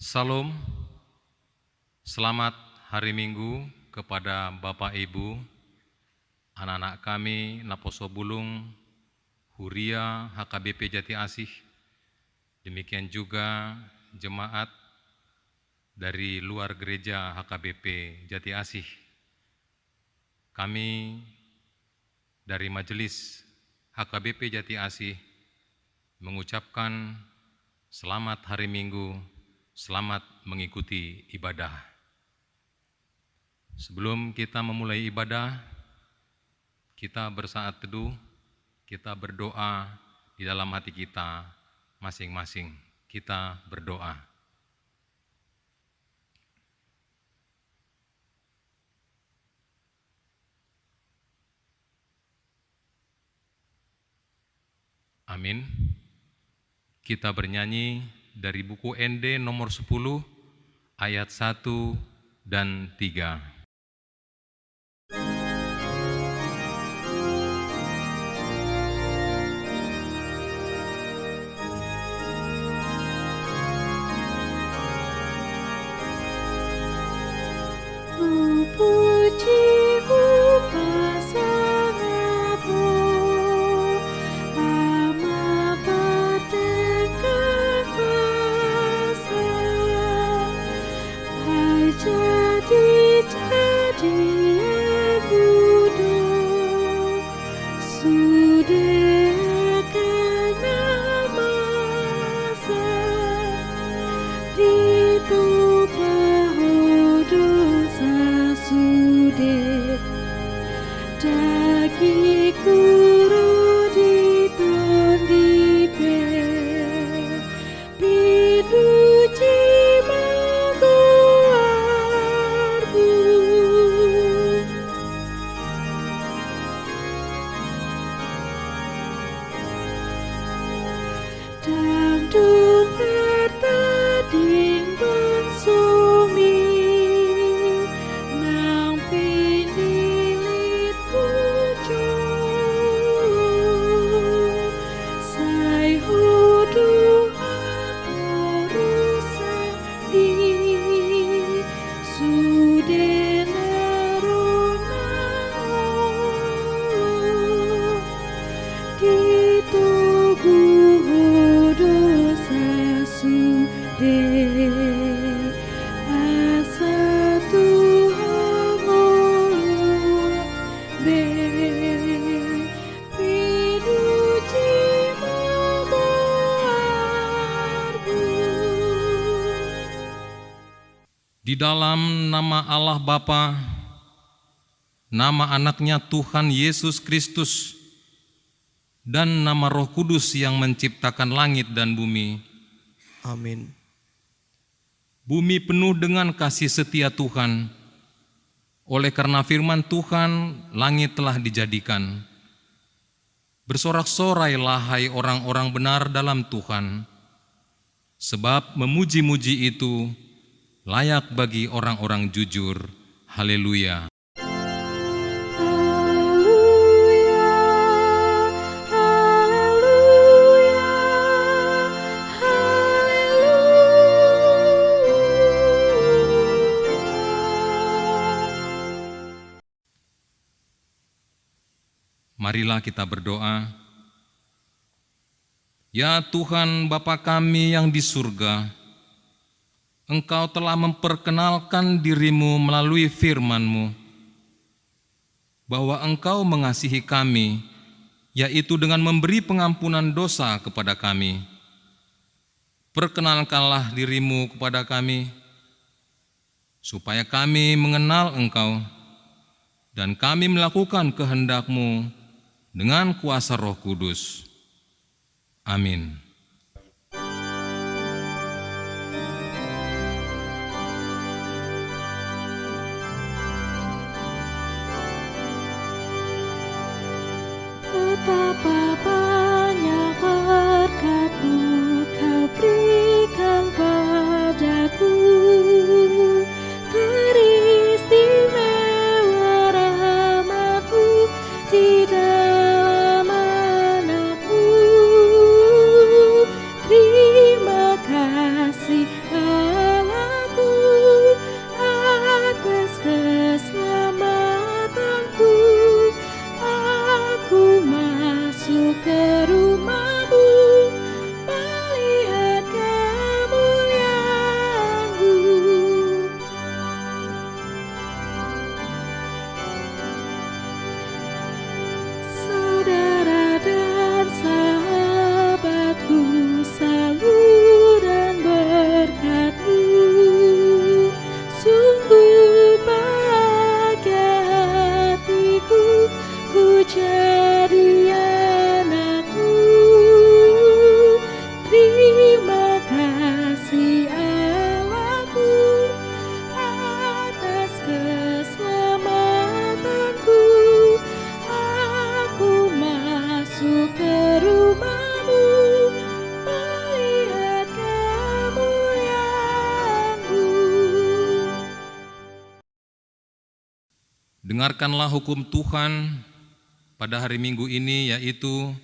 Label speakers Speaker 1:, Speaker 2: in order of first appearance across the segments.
Speaker 1: Salam, selamat hari Minggu kepada Bapak Ibu, anak-anak kami Naposo Bulung, Huria, HKBP Jati Asih, demikian juga jemaat dari luar gereja HKBP Jati Asih. Kami dari Majelis HKBP Jati Asih mengucapkan selamat hari Minggu, selamat mengikuti ibadah. Sebelum kita memulai ibadah, kita bersaat teduh, kita berdoa di dalam hati kita masing-masing. Kita berdoa. Amin. Kita bernyanyi dari buku ND nomor 10 ayat 1 dan 3. Di dalam nama Allah Bapa, nama anaknya Tuhan Yesus Kristus, dan nama Roh Kudus yang menciptakan langit dan bumi.
Speaker 2: Amin.
Speaker 1: Bumi penuh dengan kasih setia Tuhan. Oleh karena firman Tuhan, langit telah dijadikan. Bersorak-sorailah hai orang-orang benar dalam Tuhan, sebab memuji-muji itu layak bagi orang-orang jujur. Haleluya. Marilah kita berdoa. Ya Tuhan Bapa kami yang di surga, Engkau telah memperkenalkan dirimu melalui firman-Mu, bahwa Engkau mengasihi kami, yaitu dengan memberi pengampunan dosa kepada kami. Perkenalkanlah dirimu kepada kami, supaya kami mengenal Engkau, dan kami melakukan kehendak-Mu dengan kuasa Roh Kudus. Amin.
Speaker 3: Betapa banyak berkat-Mu Kau berikan padaku, teristimewa rahmat-Mu di dalam anakmu.
Speaker 1: Dengarkanlah hukum Tuhan pada hari Minggu ini, yaitu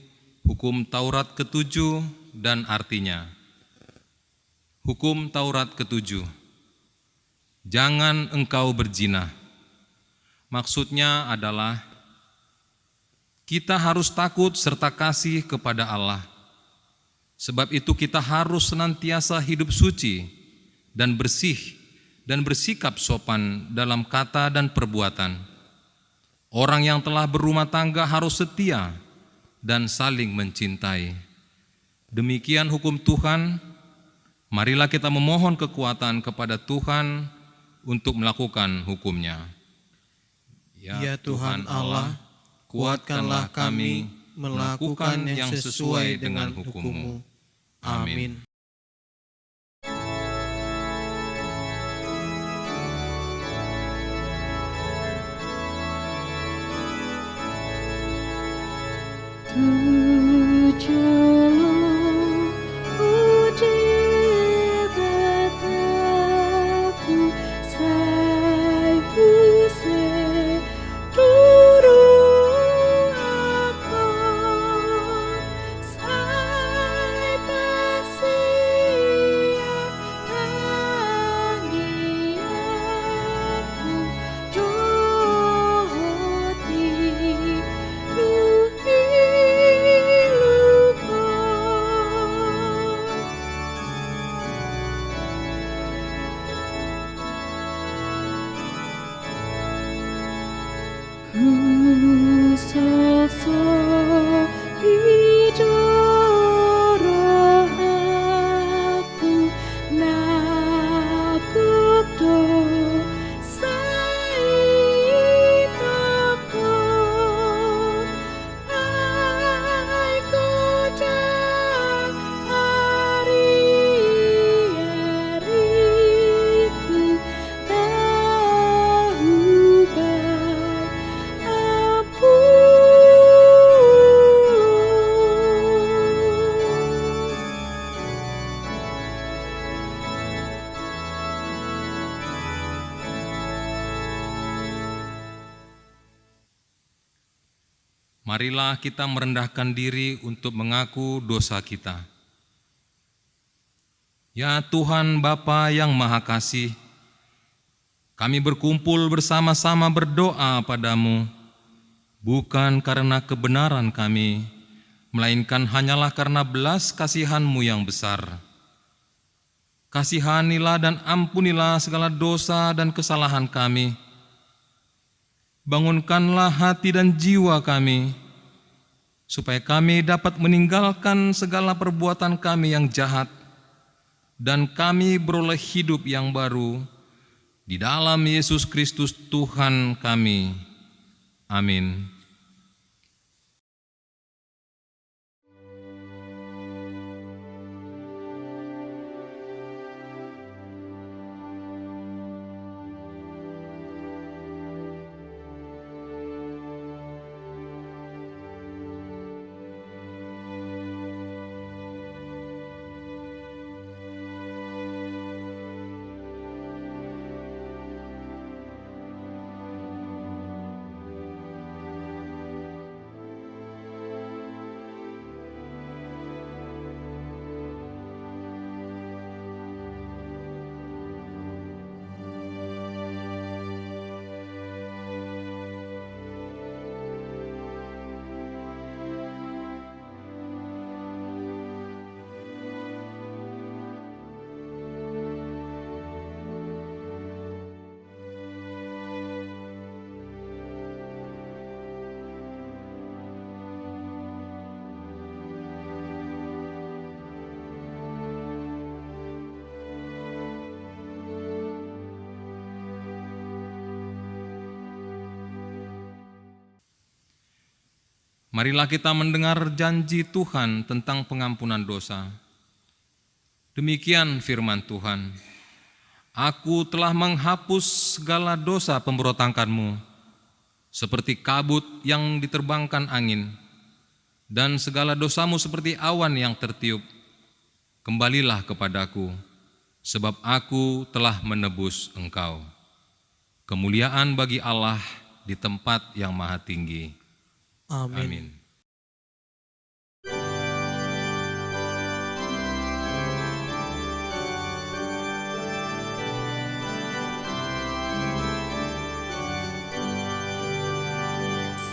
Speaker 1: hukum Taurat ke-7 dan artinya. Hukum Taurat ke-7. Jangan engkau berzina. Maksudnya adalah kita harus takut serta kasih kepada Allah. Sebab itu kita harus senantiasa hidup suci dan bersih dan bersikap sopan dalam kata dan perbuatan. Orang yang telah berumah tangga harus setia dan saling mencintai. Demikian hukum Tuhan. Marilah kita memohon kekuatan kepada Tuhan untuk melakukan hukum-Nya.
Speaker 2: Ya Tuhan Allah, kuatkanlah kami melakukan yang sesuai dengan hukum-Mu. Amin.
Speaker 3: Tujuh uji bataku sai huse turu aku sai pasia tangi aku joti luhi lupa. Sasa hijau aku nakukdo sai takut ai kujang hari-hariku tahu baik ampun.
Speaker 1: Marilah kita merendahkan diri untuk mengaku dosa kita. Ya Tuhan Bapa yang Maha Kasih, kami berkumpul bersama-sama berdoa padamu, bukan karena kebenaran kami, melainkan hanyalah karena belas kasihan-Mu yang besar. Kasihanilah dan ampunilah segala dosa dan kesalahan kami. Bangunkanlah hati dan jiwa kami, supaya kami dapat meninggalkan segala perbuatan kami yang jahat, dan kami beroleh hidup yang baru di dalam Yesus Kristus Tuhan kami. Amin. Marilah kita mendengar janji Tuhan tentang pengampunan dosa. Demikian firman Tuhan, Aku telah menghapus segala dosa pemberontakanmu, seperti kabut yang diterbangkan angin, dan segala dosamu seperti awan yang tertiup. Kembalilah kepadaku, sebab aku telah menebus engkau. Kemuliaan bagi Allah di tempat yang maha tinggi.
Speaker 2: Amin.
Speaker 1: Amin.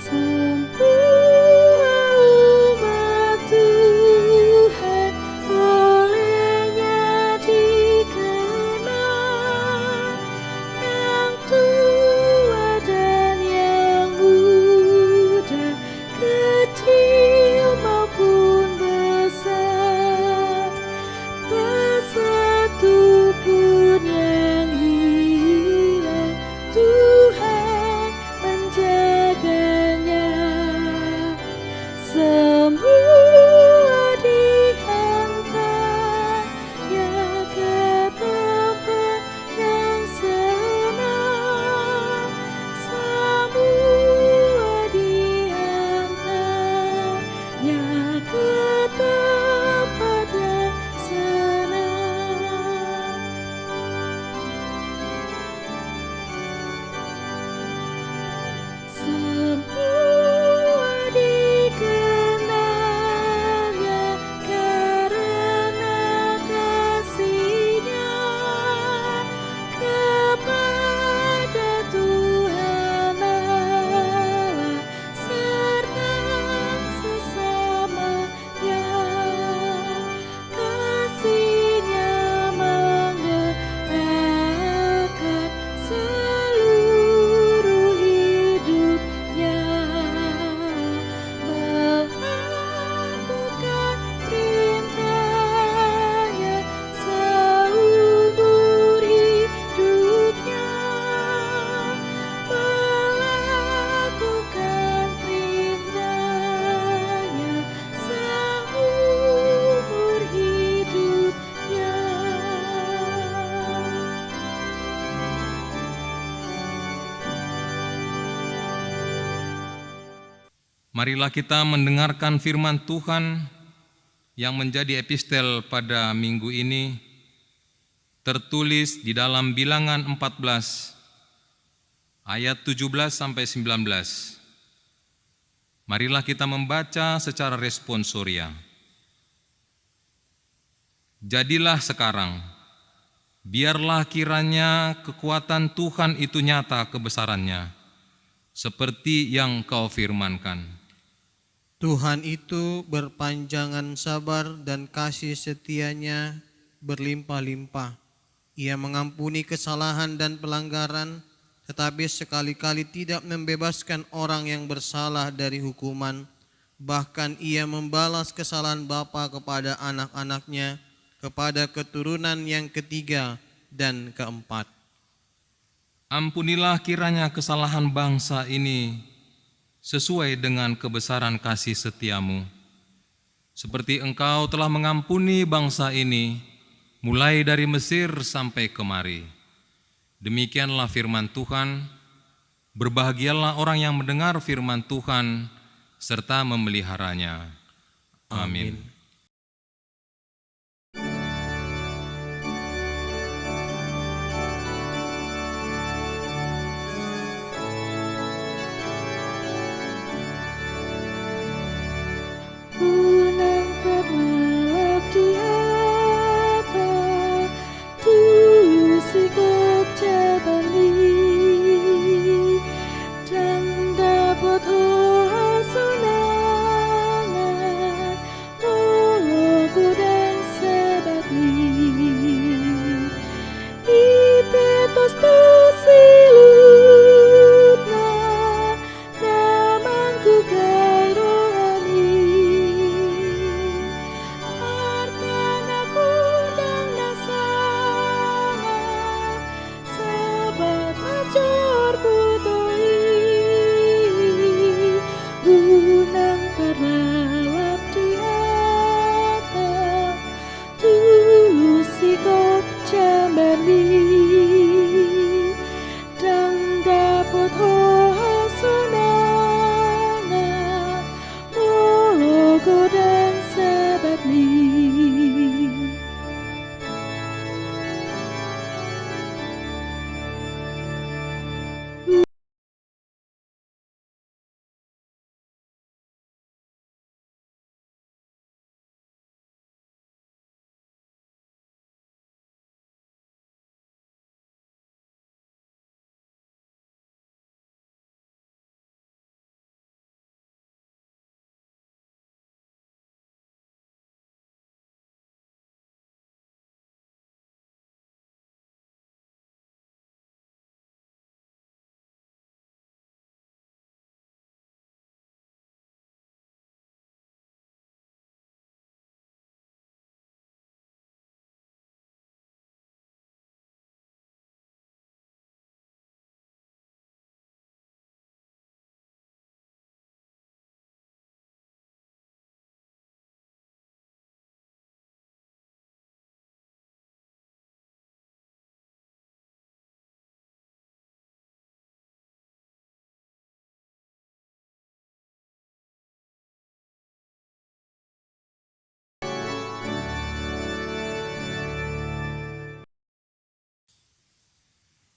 Speaker 3: Semua umat Tuhan olehnya dikenal, yang tua dan yang muda, kecil maupun besar, tak satu pun yang hilang, Tuhan menjaganya. Semua dihantarnya ke tempat yang senang. Semua dihantarnya ke tempat yang senang. Semua dikenalnya karena kasih-Nya kepada Tuhan Allah serta sesamanya. Kasih-Nya menggerakkan seluruh hidupnya, melakukan perintah-Nya seumur hidupnya, melakukan perintah-Nya seumur hidupnya.
Speaker 1: Marilah kita mendengarkan firman Tuhan yang menjadi epistel pada minggu ini, tertulis di dalam Bilangan 14 ayat 17 sampai 19. Marilah kita membaca secara responsoria. Jadilah sekarang, biarlah kiranya kekuatan Tuhan itu nyata kebesarannya, seperti yang Kau firmankan.
Speaker 2: Tuhan itu berpanjangan sabar dan kasih setia-Nya berlimpah-limpah. Ia mengampuni kesalahan dan pelanggaran, tetapi sekali-kali tidak membebaskan orang yang bersalah dari hukuman. Bahkan Ia membalas kesalahan bapa kepada anak-anaknya, kepada keturunan yang ketiga dan keempat.
Speaker 1: Ampunilah kiranya kesalahan bangsa ini sesuai dengan kebesaran kasih setia-Mu, seperti Engkau telah mengampuni bangsa ini mulai dari Mesir sampai kemari. Demikianlah firman Tuhan. Berbahagialah orang yang mendengar firman Tuhan serta memeliharanya. Amin.
Speaker 3: Pulang terlelap di atas, tulus sikap jabali, dan dapat hoa sunangan,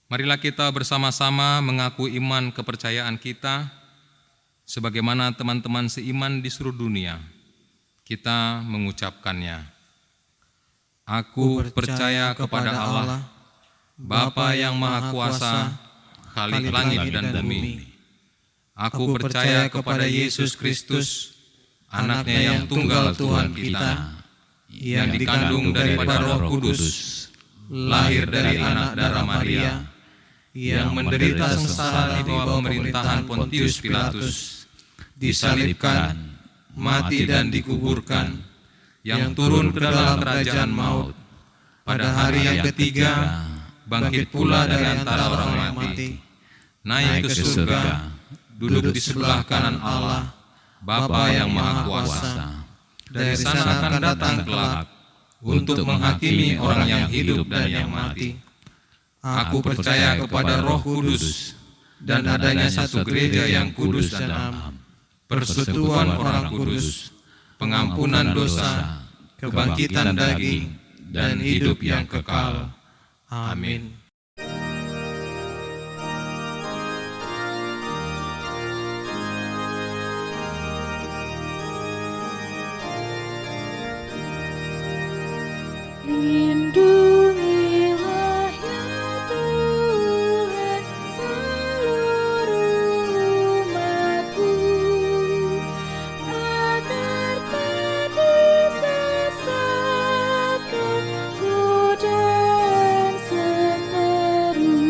Speaker 1: Marilah kita bersama-sama mengaku iman kepercayaan kita, sebagaimana teman-teman seiman di seluruh dunia. Kita mengucapkannya. Aku percaya kepada Allah, Bapa yang Maha Kuasa, Khalik langit dan bumi. Aku percaya kepada Yesus Kristus, Anaknya yang tunggal Tuhan kita, yang dikandung daripada Roh Kudus, lahir dari anak darah Maria, yang menderita sengsara di bawah pemerintahan Pontius Pilatus, disalibkan, mati dan dikuburkan, yang turun ke dalam kerajaan maut, pada hari yang ketiga bangkit pula dari antara orang mati, naik ke surga, duduk di sebelah kanan Allah, Bapa yang Maha Kuasa. Dari sana akan datang kelak untuk menghakimi orang yang hidup dan yang mati. Aku percaya kepada Roh Kudus dan adanya satu gereja yang kudus dan am, persekutuan orang kudus, pengampunan dosa, kebangkitan daging, dan hidup yang kekal. Amin.
Speaker 3: Lindungilah ya Tuhan seluruh umat-Mu, agar tak disesatkan godaan semeru.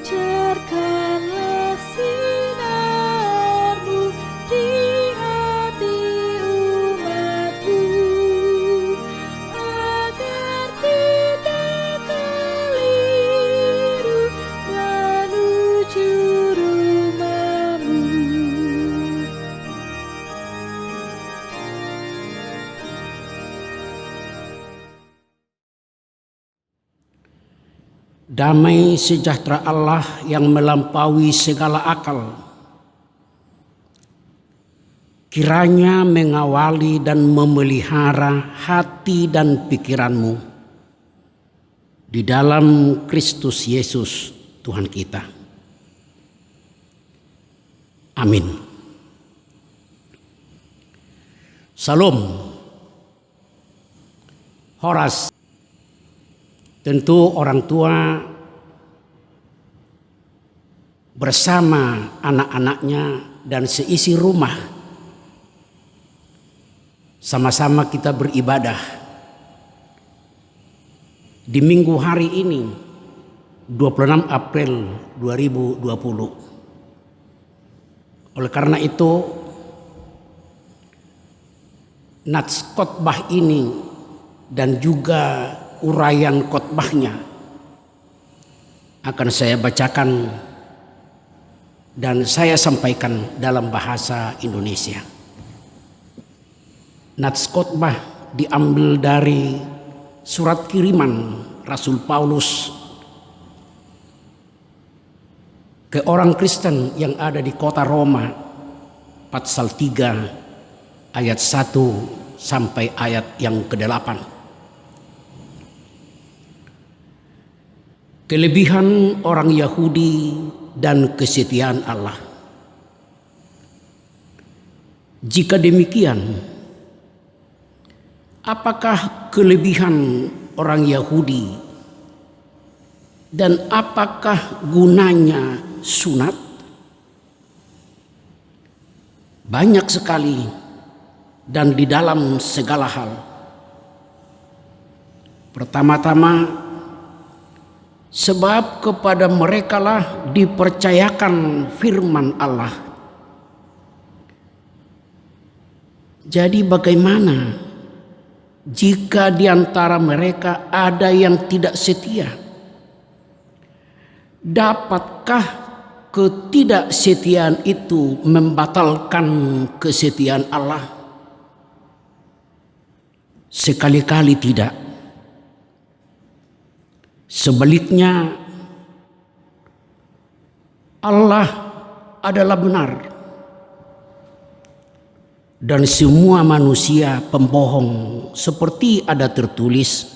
Speaker 3: Pancarkanlah sinar-Mu di hati umat-Mu, agar tidak keliru menuju rumah-Mu.
Speaker 4: Damai sejahtera Allah yang melampaui segala akal, kiranya mengawali dan memelihara hati dan pikiranmu di dalam Kristus Yesus Tuhan kita. Amin. Salam. Horas. Tentu orang tua bersama anak-anaknya dan seisi rumah sama-sama kita beribadah di minggu hari ini 26 April 2020. Oleh karena itu nats khotbah ini dan juga uraian khotbahnya akan saya bacakan dan saya sampaikan dalam bahasa Indonesia. Nats khotbah diambil dari surat kiriman Rasul Paulus ke orang Kristen yang ada di kota Roma, pasal 3 ayat 1 sampai ayat yang ke-8. Kelebihan orang Yahudi dan kesetiaan Allah. Jika demikian, apakah kelebihan orang Yahudi dan apakah gunanya sunat? Banyak sekali dan di dalam segala hal. Pertama-tama, sebab kepada merekalah dipercayakan firman Allah. Jadi bagaimana jika di antara mereka ada yang tidak setia? Dapatkah ketidaksetiaan itu membatalkan kesetiaan Allah? Sekali-kali tidak. Sebaliknya, Allah adalah benar dan semua manusia pembohong, seperti ada tertulis,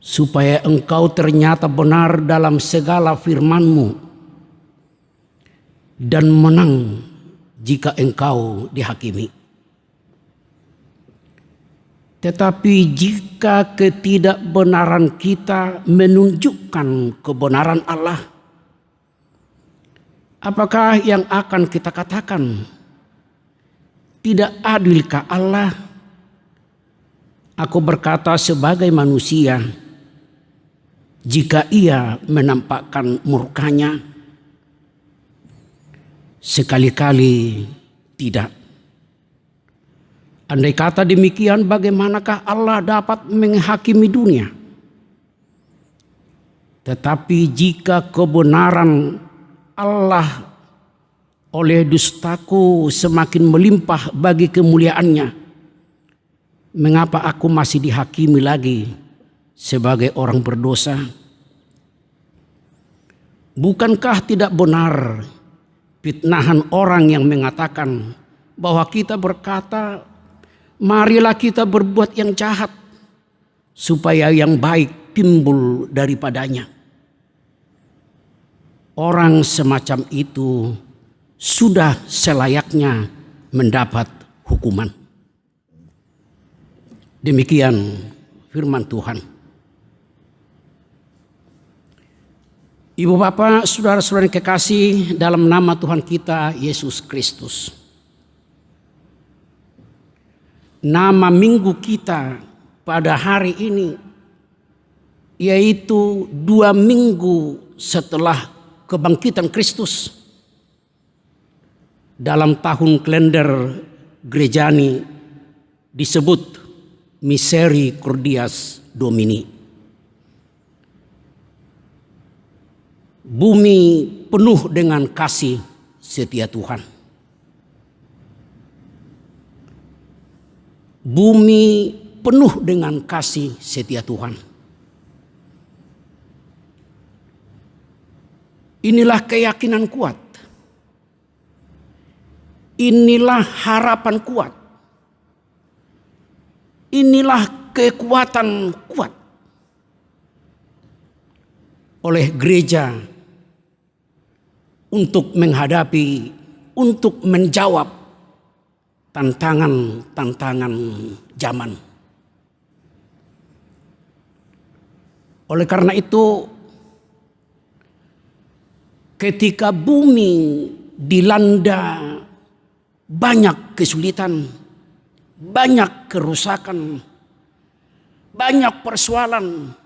Speaker 4: supaya engkau ternyata benar dalam segala firman-Mu dan menang jika engkau dihakimi. Tetapi jika ketidakbenaran kita menunjukkan kebenaran Allah, apakah yang akan kita katakan? Tidak adilkah Allah? Aku berkata sebagai manusia, jika Ia menampakkan murkanya, sekali-kali tidak. Andai kata demikian, bagaimanakah Allah dapat menghakimi dunia? Tetapi jika kebenaran Allah oleh dustaku semakin melimpah bagi kemuliaannya, mengapa aku masih dihakimi lagi sebagai orang berdosa? Bukankah tidak benar fitnahan orang yang mengatakan bahwa kita berkata, marilah kita berbuat yang jahat supaya yang baik timbul daripadanya. Orang semacam itu sudah selayaknya mendapat hukuman. Demikian firman Tuhan. Ibu bapak, saudara-saudara yang kekasih, dalam nama Tuhan kita Yesus Kristus, nama minggu kita pada hari ini yaitu 2 minggu setelah kebangkitan Kristus. Dalam tahun kalender Gerejani disebut Misericordias Domini. Bumi penuh dengan kasih setia Tuhan. Bumi penuh dengan kasih setia Tuhan. Inilah keyakinan kuat. Inilah harapan kuat. Inilah kekuatan kuat oleh gereja untuk menghadapi, untuk menjawab tantangan-tantangan zaman. Oleh karena itu, ketika bumi dilanda banyak kesulitan, banyak kerusakan, banyak persoalan,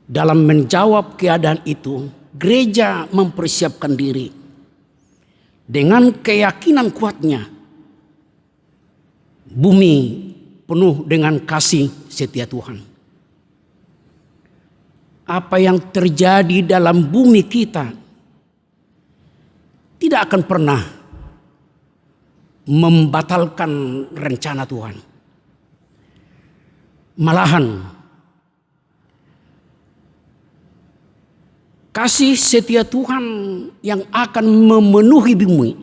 Speaker 4: dalam menjawab keadaan itu, gereja mempersiapkan diri dengan keyakinan kuatnya. Bumi penuh dengan kasih setia Tuhan. Apa yang terjadi dalam bumi kita tidak akan pernah membatalkan rencana Tuhan. Malahan kasih setia Tuhan yang akan memenuhi bumi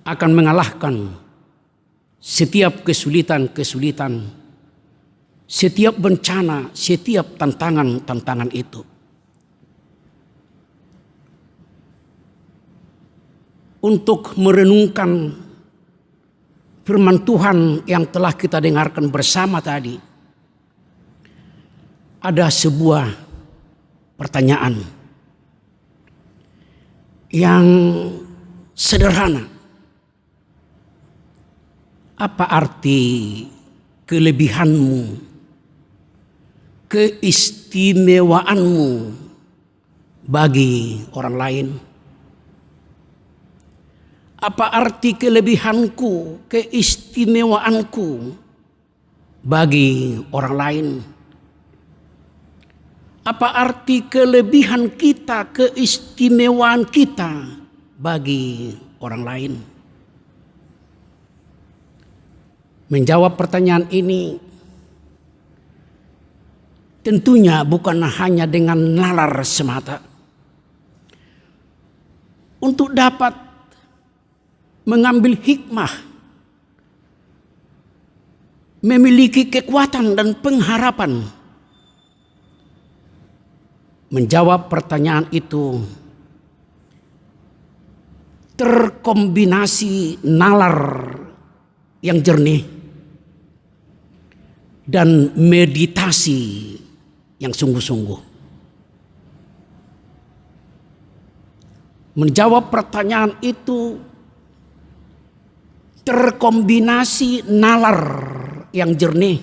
Speaker 4: akan mengalahkan setiap kesulitan-kesulitan, setiap bencana, setiap tantangan-tantangan itu. Untuk merenungkan firman Tuhan yang telah kita dengarkan bersama tadi, ada sebuah pertanyaan yang sederhana. Apa arti kelebihanmu, keistimewaanmu bagi orang lain? Apa arti kelebihanku, keistimewaanku bagi orang lain? Apa arti kelebihan kita, keistimewaan kita bagi orang lain? Menjawab pertanyaan ini tentunya bukan hanya dengan nalar semata. untuk dapat mengambil hikmah, memiliki kekuatan dan pengharapan. Menjawab pertanyaan itu terkombinasi nalar yang jernih dan meditasi yang sungguh-sungguh. Menjawab pertanyaan itu terkombinasi nalar yang jernih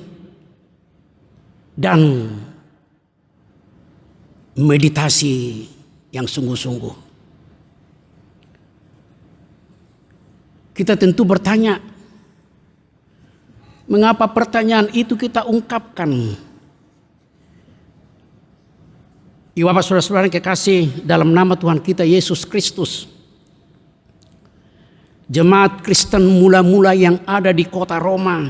Speaker 4: dan meditasi yang sungguh-sungguh. Kita tentu bertanya, mengapa pertanyaan itu kita ungkapkan? Ibu bapak saudara-saudara yang kekasih dalam nama Tuhan kita Yesus Kristus, jemaat Kristen mula-mula yang ada di kota Roma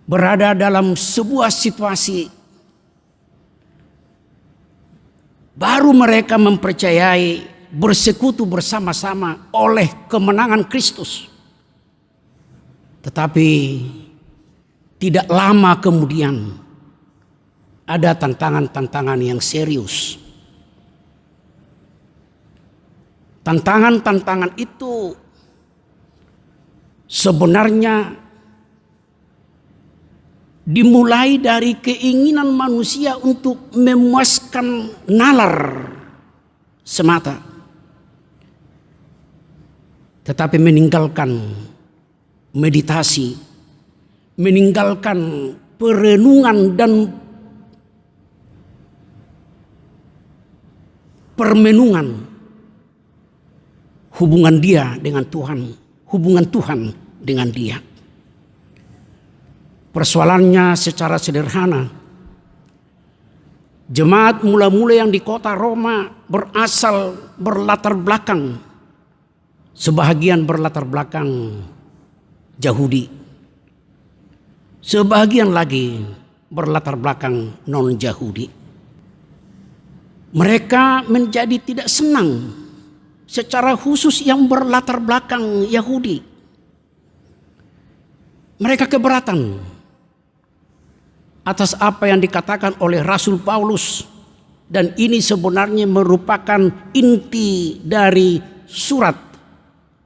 Speaker 4: berada dalam sebuah situasi baru mereka mempercayai bersekutu bersama-sama oleh kemenangan Kristus. Tetapi tidak lama kemudian ada tantangan-tantangan yang serius. Tantangan-tantangan itu sebenarnya dimulai dari keinginan manusia untuk memuaskan nalar semata, tetapi meninggalkan meditasi, meninggalkan perenungan dan permenungan hubungan dia dengan Tuhan, hubungan Tuhan dengan dia. Persoalannya secara sederhana, jemaat mula-mula yang di kota Roma berlatar belakang, sebahagian berlatar belakang Yahudi, sebahagian lagi berlatar belakang non-Yahudi. Mereka menjadi tidak senang secara khusus yang berlatar belakang Yahudi. Mereka keberatan atas apa yang dikatakan oleh Rasul Paulus, dan ini sebenarnya merupakan inti dari surat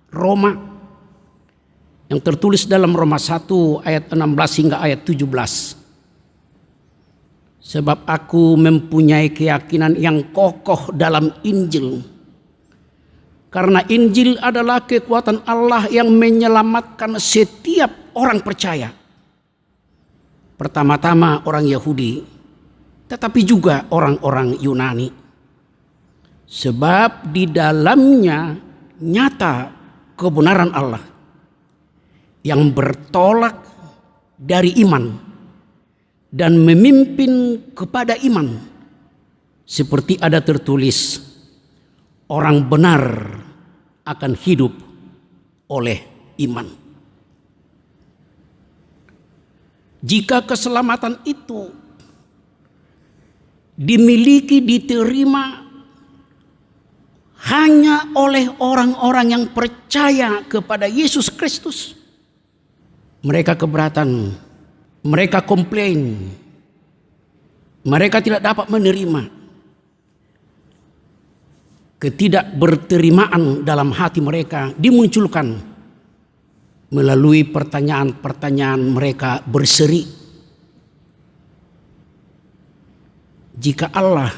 Speaker 4: Roma yang tertulis dalam Roma 1 ayat 16 hingga ayat 17. Sebab aku mempunyai keyakinan yang kokoh dalam Injil, karena Injil adalah kekuatan Allah yang menyelamatkan setiap orang percaya. Pertama-tama orang Yahudi, tetapi juga orang-orang Yunani. Sebab di dalamnya nyata kebenaran Allah yang bertolak dari iman dan memimpin kepada iman. Seperti ada tertulis, orang benar akan hidup oleh iman. Jika keselamatan itu dimiliki, diterima hanya oleh orang-orang yang percaya kepada Yesus Kristus, mereka keberatan, mereka komplain, mereka tidak dapat menerima. Ketidakberterimaan dalam hati mereka dimunculkan melalui pertanyaan-pertanyaan mereka berseri. Jika Allah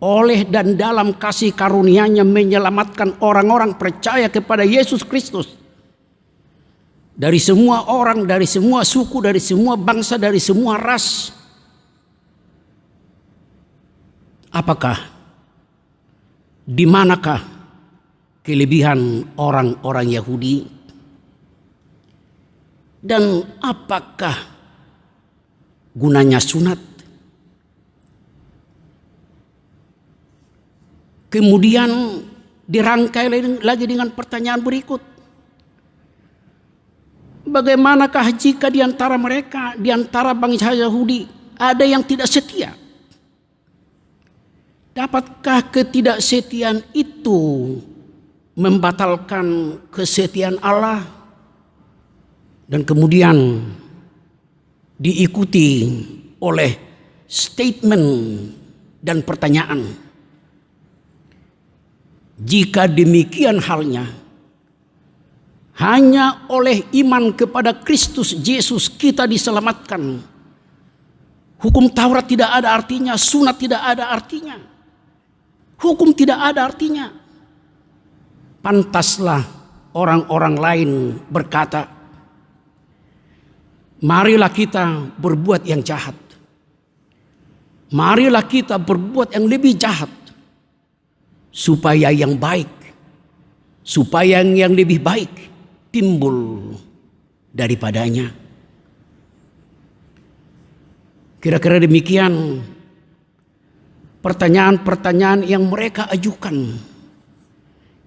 Speaker 4: oleh dan dalam kasih karunia-Nya menyelamatkan orang-orang percaya kepada Yesus Kristus dari semua orang, dari semua suku, dari semua bangsa, dari semua ras, apakah, di manakah kelebihan orang-orang Yahudi? Dan apakah gunanya sunat? Kemudian dirangkai lagi dengan pertanyaan berikut. Bagaimanakah jika di antara mereka, di antara bangsa Yahudi, ada yang tidak setia? Dapatkah ketidaksetiaan itu membatalkan kesetiaan Allah? Dan kemudian diikuti oleh statement dan pertanyaan. Jika demikian halnya, hanya oleh iman kepada Kristus Yesus kita diselamatkan. Hukum Taurat tidak ada artinya, sunat tidak ada artinya, hukum tidak ada artinya. Pantaslah orang-orang lain berkata, marilah kita berbuat yang jahat. Marilah kita berbuat yang lebih jahat. Supaya yang baik, supaya yang lebih baik timbul daripadanya. Kira-kira demikian pertanyaan-pertanyaan yang mereka ajukan,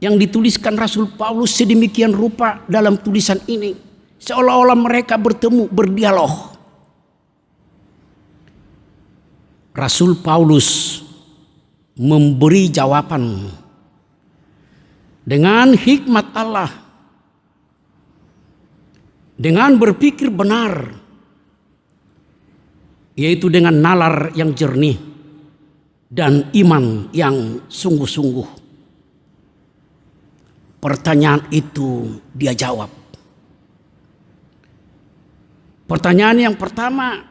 Speaker 4: yang dituliskan Rasul Paulus sedemikian rupa dalam tulisan ini, seolah-olah mereka bertemu, berdialog. Rasul Paulus memberi jawaban dengan hikmat Allah, dengan berpikir benar, yaitu dengan nalar yang jernih dan iman yang sungguh-sungguh. Pertanyaan itu dia jawab. Pertanyaan yang pertama,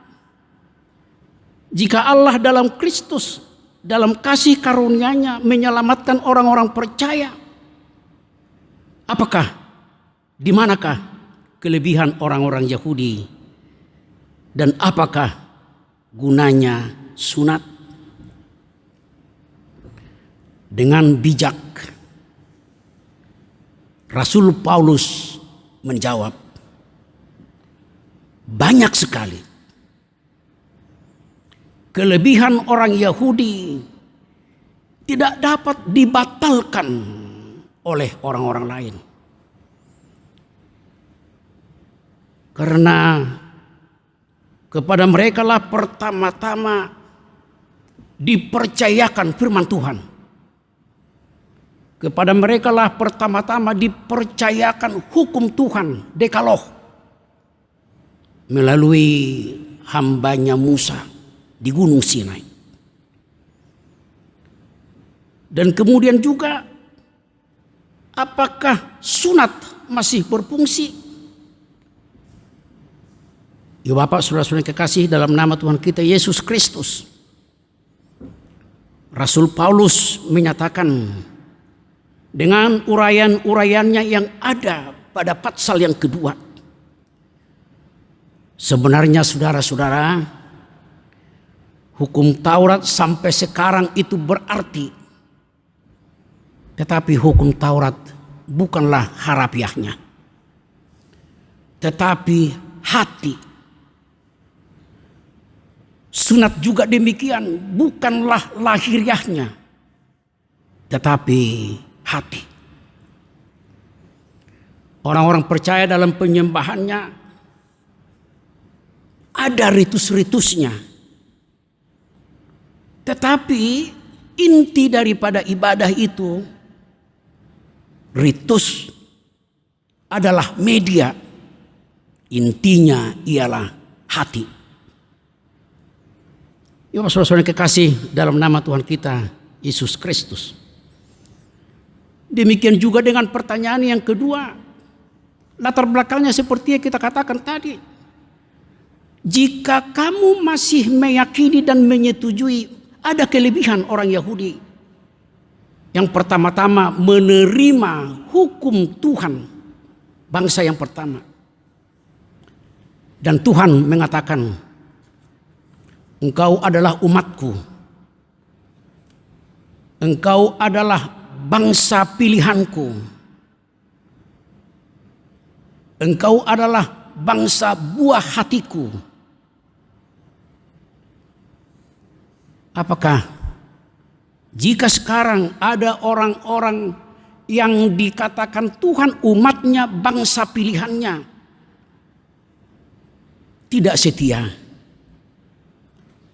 Speaker 4: jika Allah dalam Kristus, dalam kasih karunia-Nya menyelamatkan orang-orang percaya, apakah, di manakah kelebihan orang-orang Yahudi, dan apakah gunanya sunat? Dengan bijak Rasul Paulus menjawab, banyak sekali kelebihan orang Yahudi tidak dapat dibatalkan oleh orang-orang lain. Karena kepada mereka lah pertama-tama dipercayakan firman Tuhan. Kepada mereka lah pertama-tama dipercayakan hukum Tuhan, Dekaloh, melalui hambanya Musa di Gunung Sinai. Dan kemudian juga, apakah sunat masih berfungsi? Ya Bapak, saudara-saudara kekasih, dalam nama Tuhan kita Yesus Kristus, Rasul Paulus menyatakan dengan uraian-uraiannya yang ada pada pasal yang kedua, sebenarnya saudara-saudara, hukum Taurat sampai sekarang itu berarti, tetapi hukum Taurat bukanlah harafiahnya, tetapi hati. Sunat juga demikian, bukanlah lahiriahnya, tetapi hati. Orang-orang percaya dalam penyembahannya ada ritus-ritusnya, tetapi inti daripada ibadah itu, ritus adalah media, intinya ialah hati. Ya saudara-saudara kekasih, dalam nama Tuhan kita Yesus Kristus. Demikian juga dengan pertanyaan yang kedua, latar belakangnya seperti yang kita katakan tadi. Jika kamu masih meyakini dan menyetujui ada kelebihan orang Yahudi, yang pertama-tama menerima hukum Tuhan, bangsa yang pertama. Dan Tuhan mengatakan, engkau adalah umatku, engkau adalah bangsa pilihanku, engkau adalah bangsa buah hatiku. Apakah jika sekarang ada orang-orang yang dikatakan Tuhan umatnya, bangsa pilihannya, tidak setia,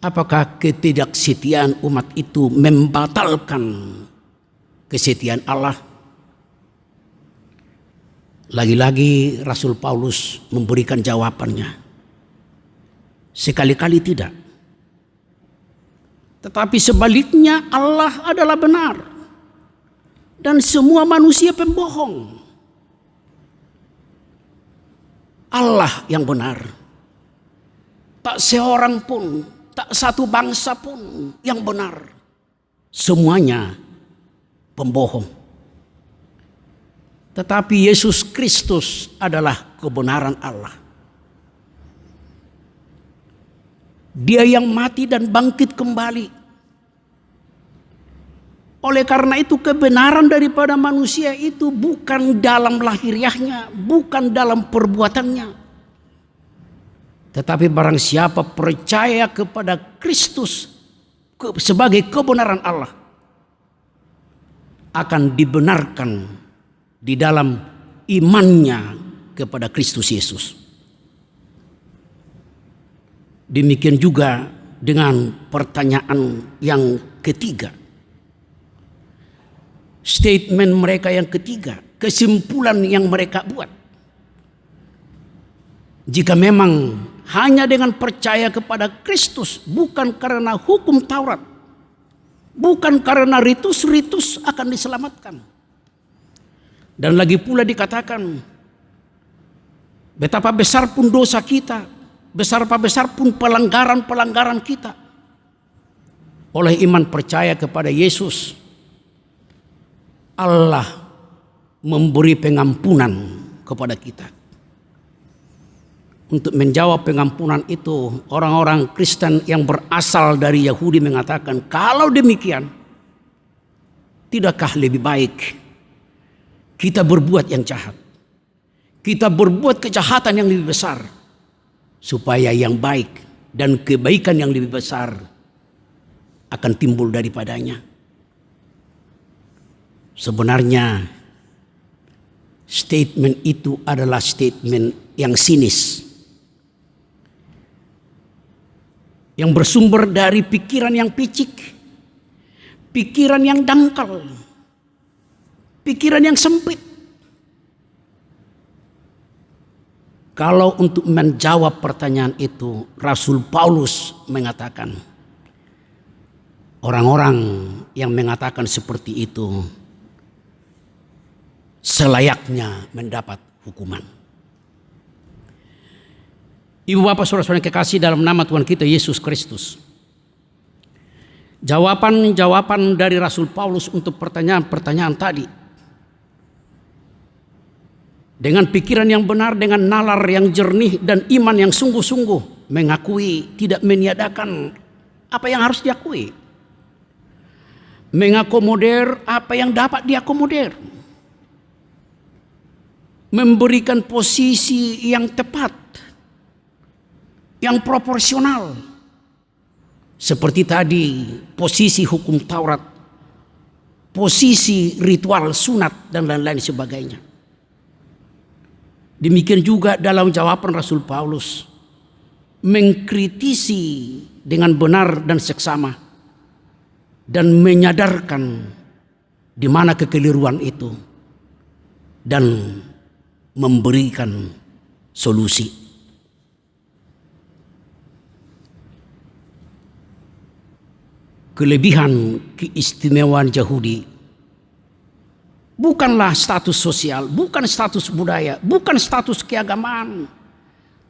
Speaker 4: Apakah ketidaksetiaan umat itu membatalkan kesetiaan Allah? Lagi-lagi Rasul Paulus memberikan jawabannya. Sekali-kali tidak. Tetapi sebaliknya Allah adalah benar. Dan semua manusia pembohong. Allah yang benar. Tak seorang pun, tak satu bangsa pun yang benar. Semuanya pembohong. Tetapi Yesus Kristus adalah kebenaran Allah. Dia yang mati dan bangkit kembali. Oleh karena itu kebenaran daripada manusia itu bukan dalam lahiriahnya, bukan dalam perbuatannya. Tetapi barang siapa percaya kepada Kristus sebagai kebenaran Allah, akan dibenarkan di dalam imannya kepada Kristus Yesus. Demikian juga dengan pertanyaan yang ketiga. Statement mereka yang ketiga, kesimpulan yang mereka buat. Jika memang hanya dengan percaya kepada Kristus, bukan karena hukum Taurat, bukan karena ritus-ritus akan diselamatkan. Dan lagi pula dikatakan, betapa besar pun dosa kita, besar pun pelanggaran-pelanggaran kita, oleh iman percaya kepada Yesus, Allah memberi pengampunan kepada kita. Untuk menjawab pengampunan itu, orang-orang Kristen yang berasal dari Yahudi mengatakan, kalau demikian, tidakkah lebih baik kita berbuat yang jahat, kita berbuat kejahatan yang lebih besar, supaya yang baik dan kebaikan yang lebih besar akan timbul daripadanya. Sebenarnya statement itu adalah statement yang sinis, yang bersumber dari pikiran yang picik, pikiran yang dangkal, pikiran yang sempit. Kalau untuk menjawab pertanyaan itu, Rasul Paulus mengatakan, orang-orang yang mengatakan seperti itu selayaknya mendapat hukuman. Ibu bapak saudara-saudara yang kekasih dalam nama Tuhan kita Yesus Kristus, jawaban-jawaban dari Rasul Paulus untuk pertanyaan-pertanyaan tadi, dengan pikiran yang benar, dengan nalar yang jernih dan iman yang sungguh-sungguh, mengakui tidak meniadakan apa yang harus diakui, mengakomodir apa yang dapat diakomodir, memberikan posisi yang tepat, yang proporsional. Seperti tadi, posisi hukum Taurat, posisi ritual sunat dan lain-lain sebagainya. Demikian juga dalam jawaban Rasul Paulus, mengkritisi dengan benar dan seksama, dan menyadarkan di mana kekeliruan itu, dan memberikan solusi. Kelebihan keistimewaan Yahudi bukanlah status sosial, bukan status budaya, bukan status keagamaan,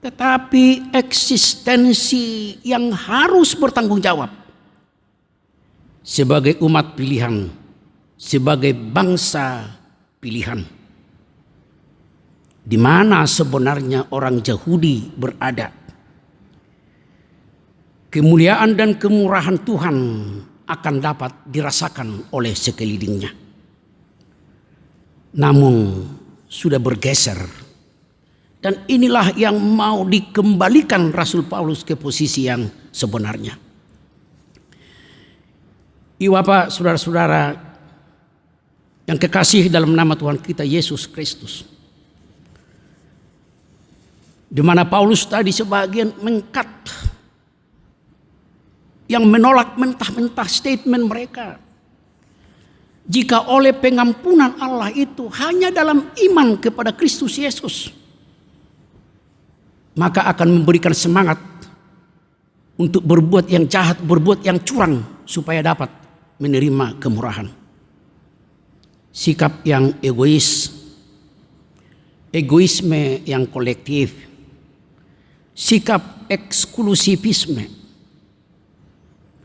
Speaker 4: tetapi eksistensi yang harus bertanggung jawab sebagai umat pilihan, sebagai bangsa pilihan. Di mana sebenarnya orang Yahudi berada, kemuliaan dan kemurahan Tuhan akan dapat dirasakan oleh sekelilingnya. Namun sudah bergeser, dan inilah yang mau dikembalikan Rasul Paulus ke posisi yang sebenarnya. Ibu bapak saudara-saudara yang kekasih dalam nama Tuhan kita Yesus Kristus, di mana Paulus tadi sebagian mengkat yang menolak mentah-mentah statement mereka. Jika oleh pengampunan Allah itu hanya dalam iman kepada Kristus Yesus, maka akan memberikan semangat untuk berbuat yang jahat, berbuat yang curang, supaya dapat menerima kemurahan. Sikap yang egois, egoisme yang kolektif, sikap eksklusivisme,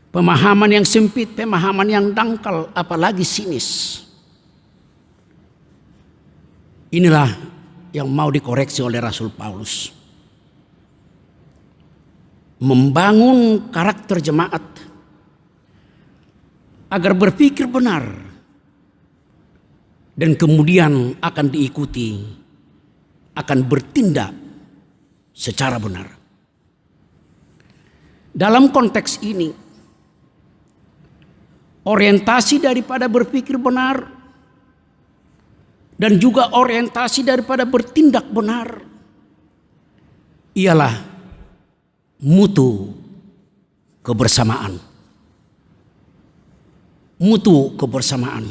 Speaker 4: pemahaman yang sempit, pemahaman yang dangkal, apalagi sinis. Inilah yang mau dikoreksi oleh Rasul Paulus. Membangun karakter jemaat agar berpikir benar dan kemudian akan diikuti, akan bertindak secara benar. Dalam konteks ini, orientasi daripada berpikir benar dan juga orientasi daripada bertindak benar ialah mutu kebersamaan. Mutu kebersamaan.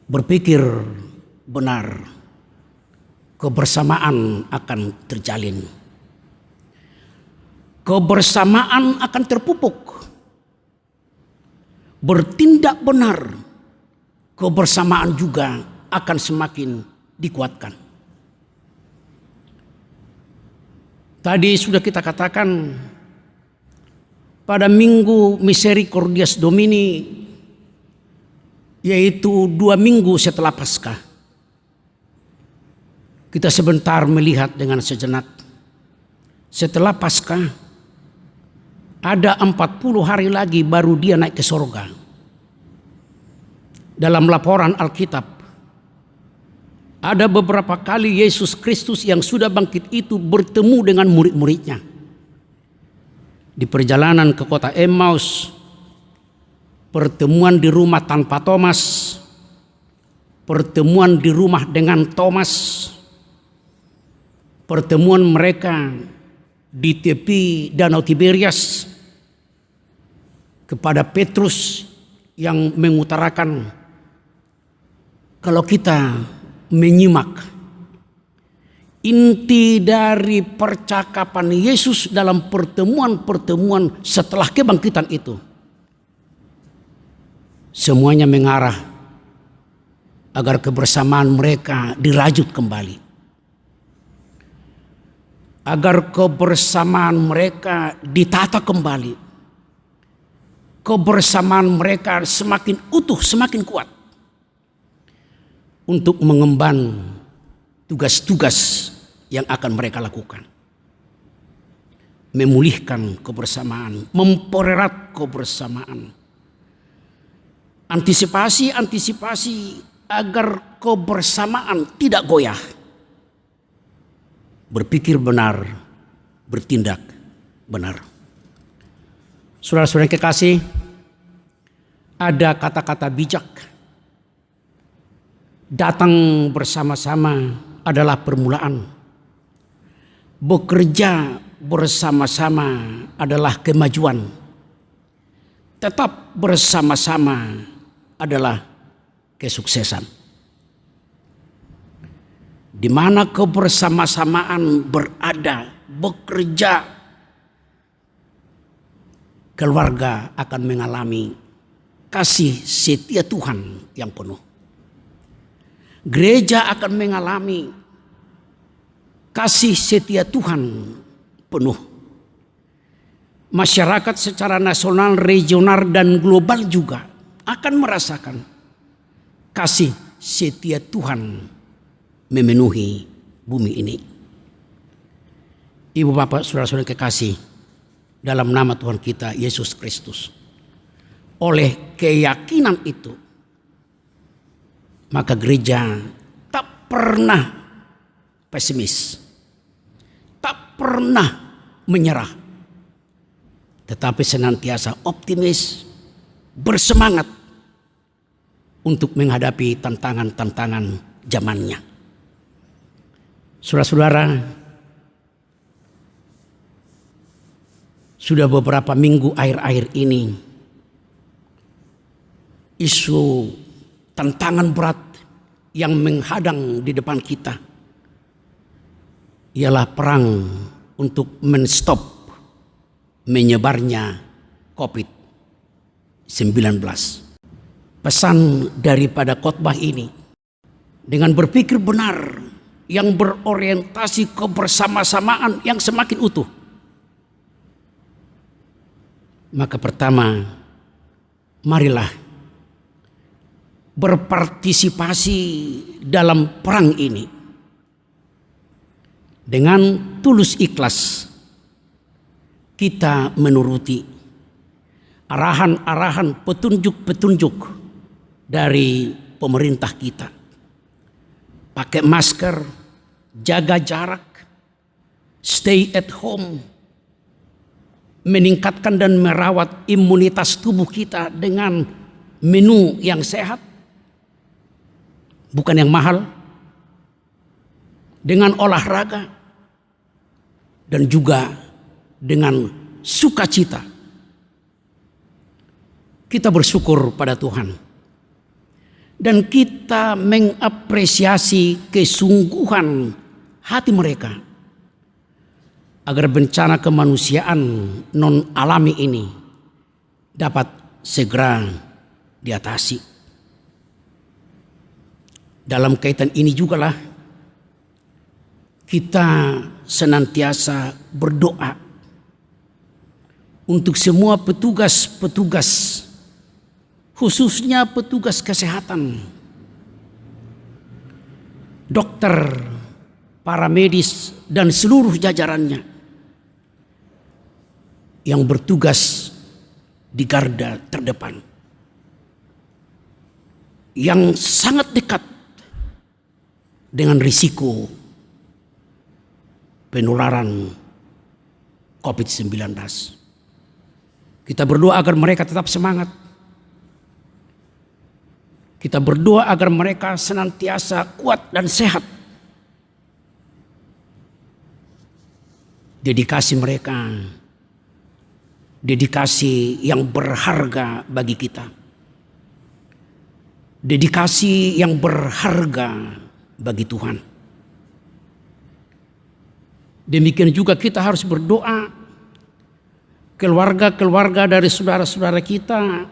Speaker 4: Berpikir benar, kebersamaan akan terjalin. Kebersamaan akan terpupuk. Bertindak benar, kebersamaan juga akan semakin dikuatkan. Tadi sudah kita katakan pada Minggu Misericordias Domini, yaitu 2 minggu setelah Paskah, kita sebentar melihat dengan sejenak. Setelah Paskah ada 40 hari lagi baru dia naik ke sorga. Dalam laporan Alkitab, ada beberapa kali Yesus Kristus yang sudah bangkit itu bertemu dengan murid-muridnya. Di perjalanan ke kota Emmaus, pertemuan di rumah tanpa Thomas, pertemuan di rumah dengan Thomas, pertemuan mereka di tepi Danau Tiberias kepada Petrus yang mengutarakan, kalau kita menyimak inti dari percakapan Yesus dalam pertemuan-pertemuan setelah kebangkitan itu, semuanya mengarah agar kebersamaan mereka dirajut kembali, agar kebersamaan mereka ditata kembali, kebersamaan mereka semakin utuh, semakin kuat untuk mengemban tugas-tugas yang akan mereka lakukan. Memulihkan kebersamaan, mempererat kebersamaan. Antisipasi agar kebersamaan tidak goyah. Berpikir benar, bertindak benar. Saudara-saudara kekasih, ada kata-kata bijak. Datang bersama-sama adalah permulaan. Bekerja bersama-sama adalah kemajuan. Tetap bersama-sama adalah kesuksesan. Di mana kebersama-samaan berada, bekerja, keluarga akan mengalami kasih setia Tuhan yang penuh. Gereja akan mengalami kasih setia Tuhan penuh. Masyarakat secara nasional, regional, dan global juga akan merasakan kasih setia Tuhan memenuhi bumi ini. Ibu bapak saudara-saudara kekasih, dalam nama Tuhan kita Yesus Kristus, oleh keyakinan itu, maka gereja tak pernah pesimis, tak pernah menyerah, tetapi senantiasa optimis, bersemangat untuk menghadapi tantangan-tantangan zamannya. Saudara-saudara, Sudah beberapa minggu akhir-akhir ini, isu tantangan berat yang menghadang di depan kita ialah perang untuk menstop menyebarnya COVID-19. Pesan daripada khotbah ini dengan berpikir benar yang berorientasi kebersama-samaan yang semakin utuh. Maka pertama, marilah berpartisipasi dalam perang ini dengan tulus ikhlas. Kita menuruti arahan-arahan, petunjuk-petunjuk dari pemerintah kita. Pakai masker, jaga jarak, stay at home, meningkatkan dan merawat imunitas tubuh kita dengan menu yang sehat, bukan yang mahal, dengan olahraga, dan juga dengan sukacita. Kita bersyukur pada Tuhan dan kita mengapresiasi kesungguhan hati mereka agar bencana kemanusiaan non alami ini dapat segera diatasi. Dalam kaitan ini jugalah kita senantiasa berdoa untuk semua petugas-petugas, khususnya petugas kesehatan, dokter, para medis, dan seluruh jajarannya yang bertugas di garda terdepan, yang sangat dekat dengan risiko penularan COVID-19. Kita berdoa agar mereka tetap semangat. Kita berdoa agar mereka senantiasa kuat dan sehat. Dedikasi mereka, dedikasi yang berharga bagi kita. Dedikasi yang berharga bagi Tuhan. Demikian juga kita harus berdoa keluarga-keluarga dari saudara-saudara kita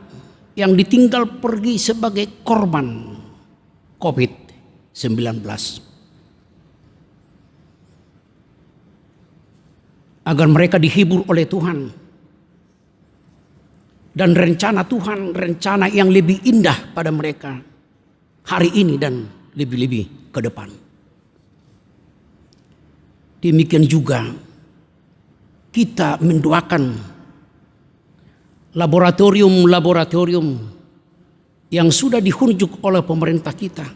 Speaker 4: yang ditinggal pergi sebagai korban COVID-19. Agar mereka dihibur oleh Tuhan. Dan rencana Tuhan, rencana yang lebih indah pada mereka hari ini dan lebih-lebih ke depan. Demikian juga kita mendoakan laboratorium-laboratorium yang sudah dihunjuk oleh pemerintah kita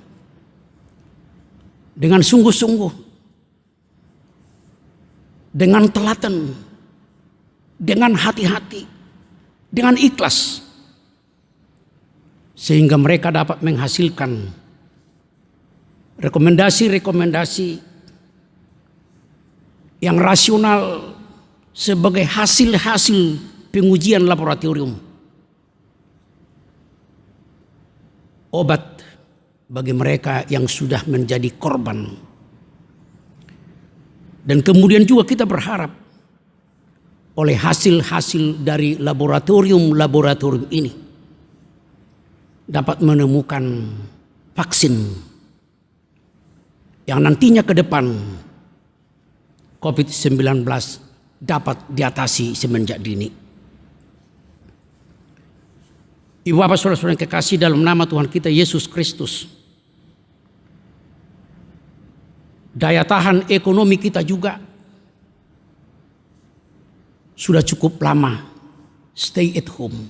Speaker 4: dengan sungguh-sungguh, dengan telaten, dengan hati-hati, dengan ikhlas, sehingga mereka dapat menghasilkan rekomendasi-rekomendasi yang rasional sebagai hasil-hasil pengujian laboratorium. Obat bagi mereka yang sudah menjadi korban. Dan kemudian juga kita berharap oleh hasil-hasil dari laboratorium-laboratorium ini dapat menemukan vaksin yang nantinya ke depan COVID-19 dapat diatasi semenjak dini. Ibu bapak saudara-saudara yang kekasih, dalam nama Tuhan kita Yesus Kristus, daya tahan ekonomi kita juga sudah cukup lama stay at home,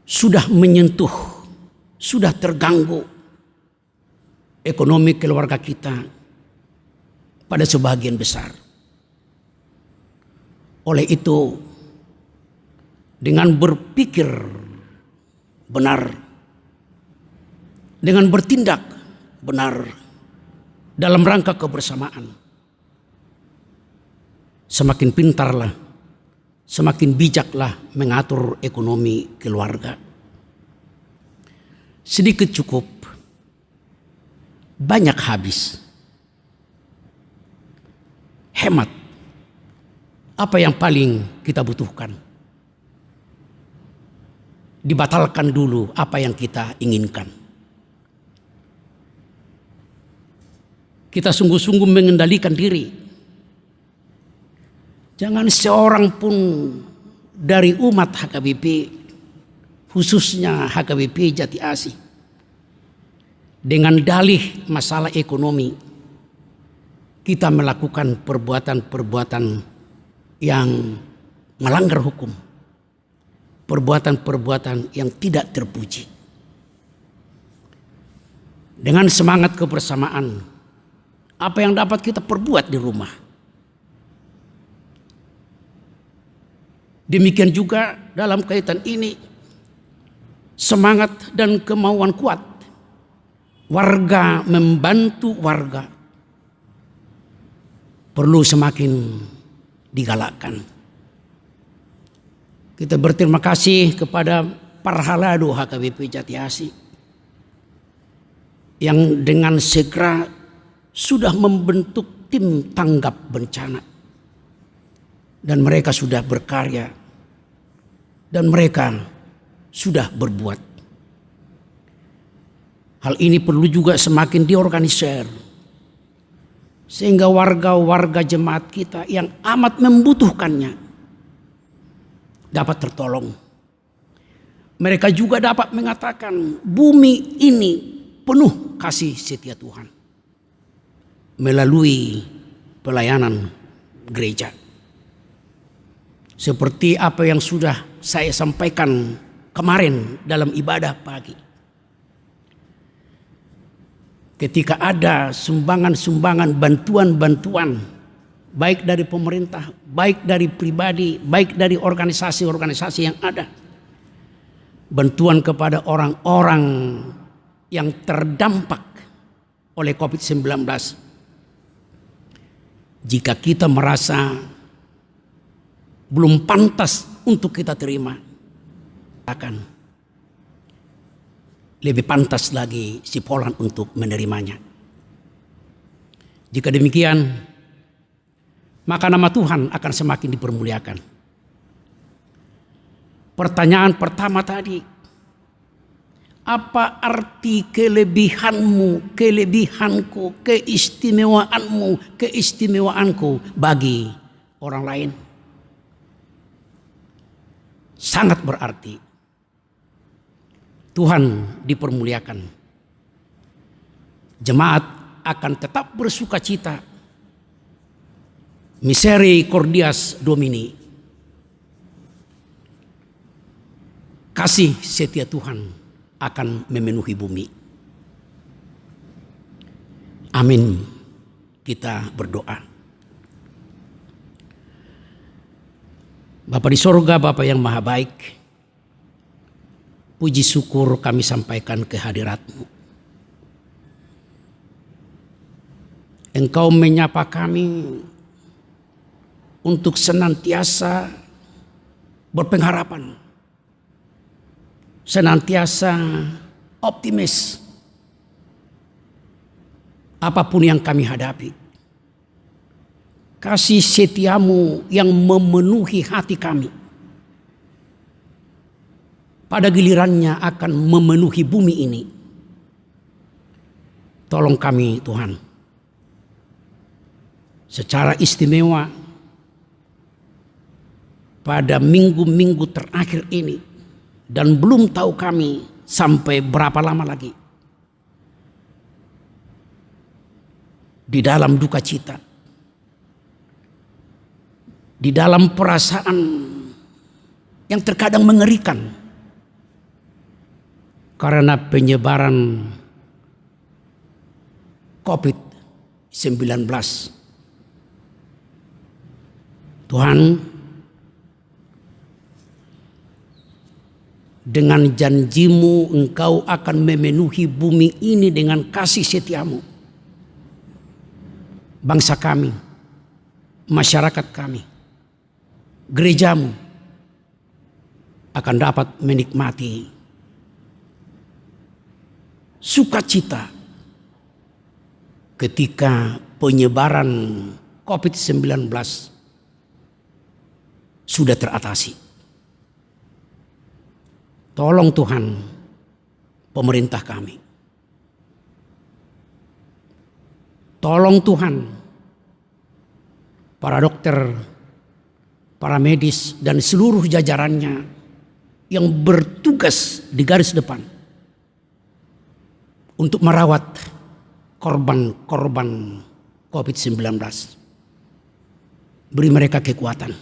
Speaker 4: sudah menyentuh, sudah terganggu ekonomi keluarga kita pada sebagian besar. Oleh itu, dengan berpikir benar, dengan bertindak benar dalam rangka kebersamaan, semakin pintarlah, semakin bijaklah mengatur ekonomi keluarga. Sedikit cukup, banyak habis. Hemat. Apa yang paling kita butuhkan? Dibatalkan dulu apa yang kita inginkan. Kita sungguh-sungguh mengendalikan diri. Jangan seorang pun dari umat HKBP, khususnya HKBP Jati Asih, dengan dalih masalah ekonomi, kita melakukan perbuatan-perbuatan yang melanggar hukum, perbuatan-perbuatan yang tidak terpuji. Dengan semangat kebersamaan, apa yang dapat kita perbuat di rumah. Demikian juga dalam kaitan ini, semangat dan kemauan kuat warga membantu warga perlu semakin digalakkan. Kita berterima kasih kepada para halado HKBP Jati Asih yang dengan segera sudah membentuk tim tanggap bencana, dan mereka sudah berkarya dan mereka sudah berbuat. Hal ini perlu juga semakin diorganisir sehingga warga-warga jemaat kita yang amat membutuhkannya dapat tertolong. Mereka juga dapat mengatakan bumi ini penuh kasih setia Tuhan melalui pelayanan gereja. Seperti apa yang sudah saya sampaikan kemarin dalam ibadah pagi. Ketika ada sumbangan-sumbangan, bantuan-bantuan, baik dari pemerintah, baik dari pribadi, baik dari organisasi-organisasi yang ada, bantuan kepada orang-orang yang terdampak oleh COVID-19. Jika kita merasa belum pantas untuk kita terima, akan lebih pantas lagi si Poland untuk menerimanya. Jika demikian, maka nama Tuhan akan semakin dipermuliakan. Pertanyaan pertama tadi, apa arti kelebihanmu, kelebihanku, keistimewaanmu, keistimewaanku bagi orang lain? Sangat berarti. Tuhan dipermuliakan. Jemaat akan tetap bersuka cita. Misericordias Domini. Kasih setia Tuhan akan memenuhi bumi. Amin. Kita berdoa. Bapa di sorga, Bapa yang maha baik, puji syukur kami sampaikan ke hadirat-Mu. Engkau menyapa kami untuk senantiasa berpengharapan, senantiasa optimis apapun yang kami hadapi. Kasih setiamu yang memenuhi hati kami pada gilirannya akan memenuhi bumi ini. Tolong kami Tuhan, secara istimewa pada minggu-minggu terakhir ini, dan belum tahu kami sampai berapa lama lagi di dalam duka cita, di dalam perasaan yang terkadang mengerikan karena penyebaran COVID-19. Tuhan, dengan janjimu Engkau akan memenuhi bumi ini dengan kasih setiamu. Bangsa kami masyarakat kami, gerejamu akan dapat menikmati sukacita ketika penyebaran COVID-19 sudah teratasi. Tolong Tuhan pemerintah kami. Tolong Tuhan para dokter, para medis dan seluruh jajarannya yang bertugas di garis depan untuk merawat korban-korban COVID-19. Beri mereka kekuatan.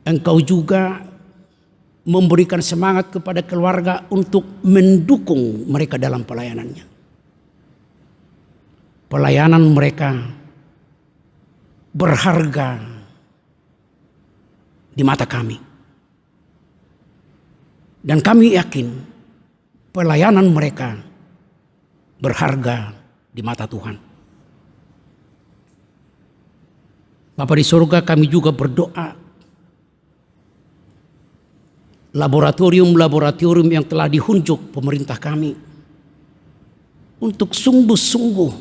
Speaker 4: Engkau juga memberikan semangat kepada keluarga untuk mendukung mereka dalam pelayanannya. Pelayanan mereka berharga di mata kami. Dan kami yakin pelayanan mereka berharga di mata Tuhan. Bapa di surga, kami juga berdoa laboratorium-laboratorium yang telah dihunjuk pemerintah kami untuk sungguh-sungguh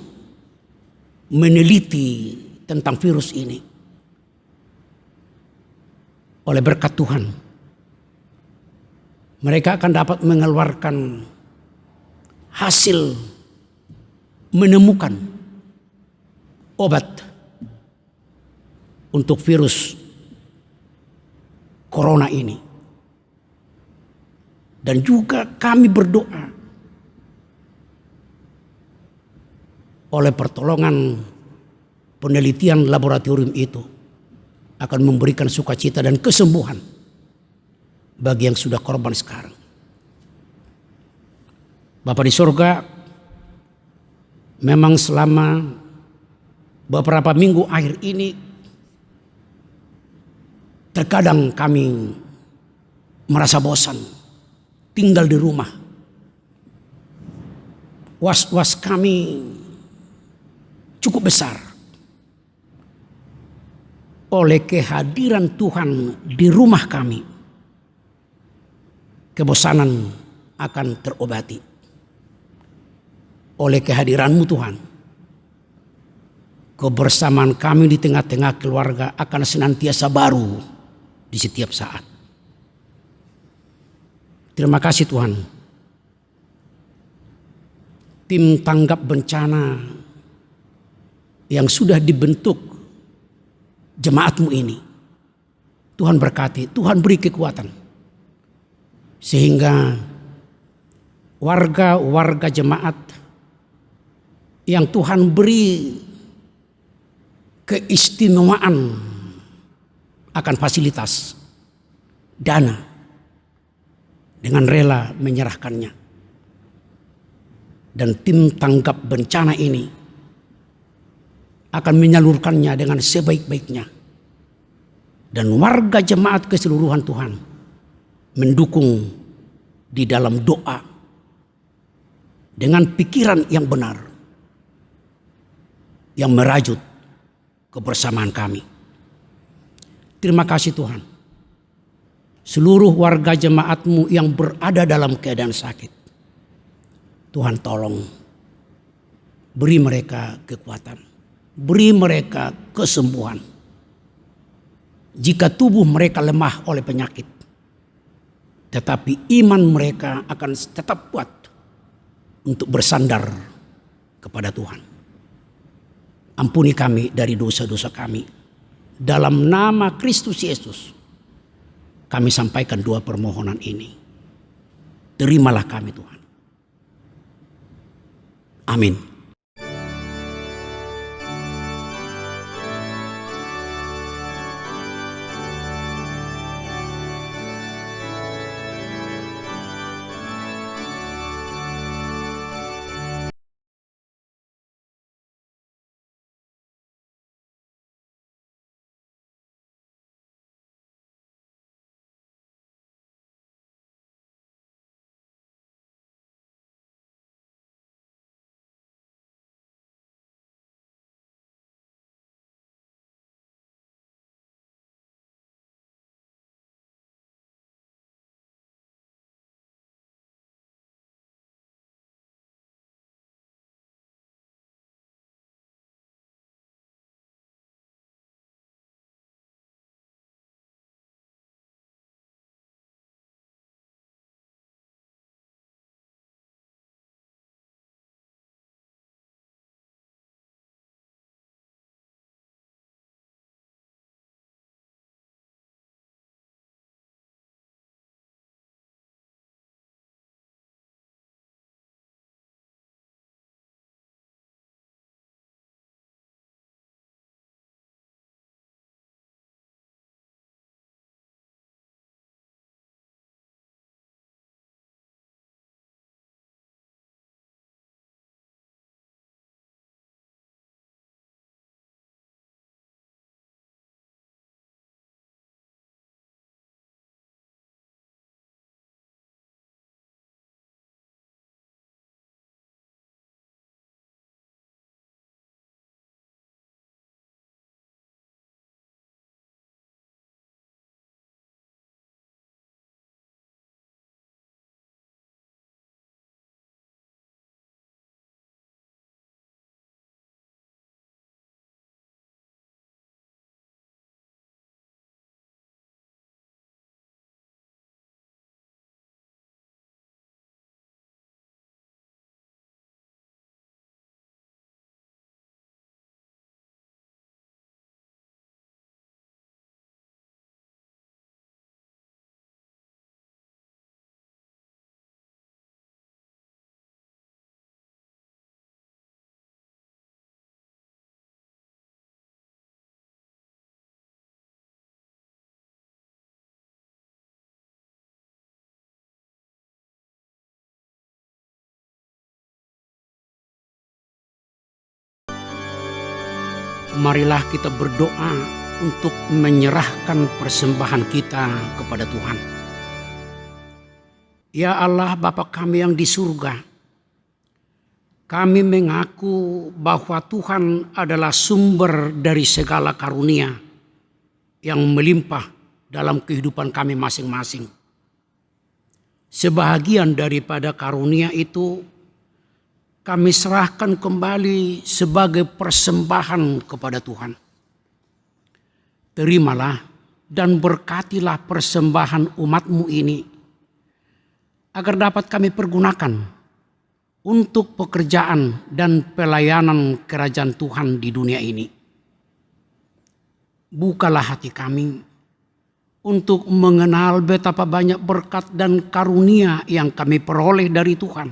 Speaker 4: meneliti tentang virus ini. Oleh berkat Tuhan, mereka akan dapat mengeluarkan hasil menemukan obat untuk virus corona ini. Dan juga kami berdoa oleh pertolongan penelitian laboratorium itu akan memberikan sukacita dan kesembuhan bagi yang sudah korban sekarang. Bapa di surga, memang selama beberapa minggu akhir ini terkadang kami merasa bosan tinggal di rumah. Was-was kami cukup besar oleh kehadiran Tuhan di rumah kami. Kebosanan akan terobati oleh kehadiran-Mu Tuhan. Kebersamaan kami di tengah-tengah keluarga akan senantiasa baru di setiap saat. Terima kasih Tuhan. Tim tanggap bencana yang sudah dibentuk jemaat-Mu ini, Tuhan berkati, Tuhan beri kekuatan. Sehingga warga-warga jemaat yang Tuhan beri keistimewaan akan fasilitas, dana, dengan rela menyerahkannya. Dan tim tanggap bencana ini akan menyalurkannya dengan sebaik-baiknya. Dan warga jemaat keseluruhan Tuhan mendukung di dalam doa dengan pikiran yang benar yang merajut kebersamaan kami. Terima kasih Tuhan. Seluruh warga jemaat-Mu yang berada dalam keadaan sakit, Tuhan tolong beri mereka kekuatan, beri mereka kesembuhan. Jika tubuh mereka lemah oleh penyakit, tetapi iman mereka akan tetap kuat untuk bersandar kepada Tuhan. Ampuni kami dari dosa-dosa kami. Dalam nama Kristus Yesus, kami sampaikan dua permohonan ini. Terimalah kami Tuhan. Amin. marilah kita berdoa untuk menyerahkan persembahan kita kepada Tuhan. Ya Allah Bapa kami yang di surga, kami mengaku bahwa Tuhan adalah sumber dari segala karunia yang melimpah dalam kehidupan kami masing-masing. Sebahagian daripada karunia itu kami serahkan kembali sebagai persembahan kepada Tuhan. Terimalah dan berkatilah persembahan umat-Mu ini, agar dapat kami pergunakan untuk pekerjaan dan pelayanan kerajaan Tuhan di dunia ini. Bukalah hati kami untuk mengenal betapa banyak berkat dan karunia yang kami peroleh dari Tuhan,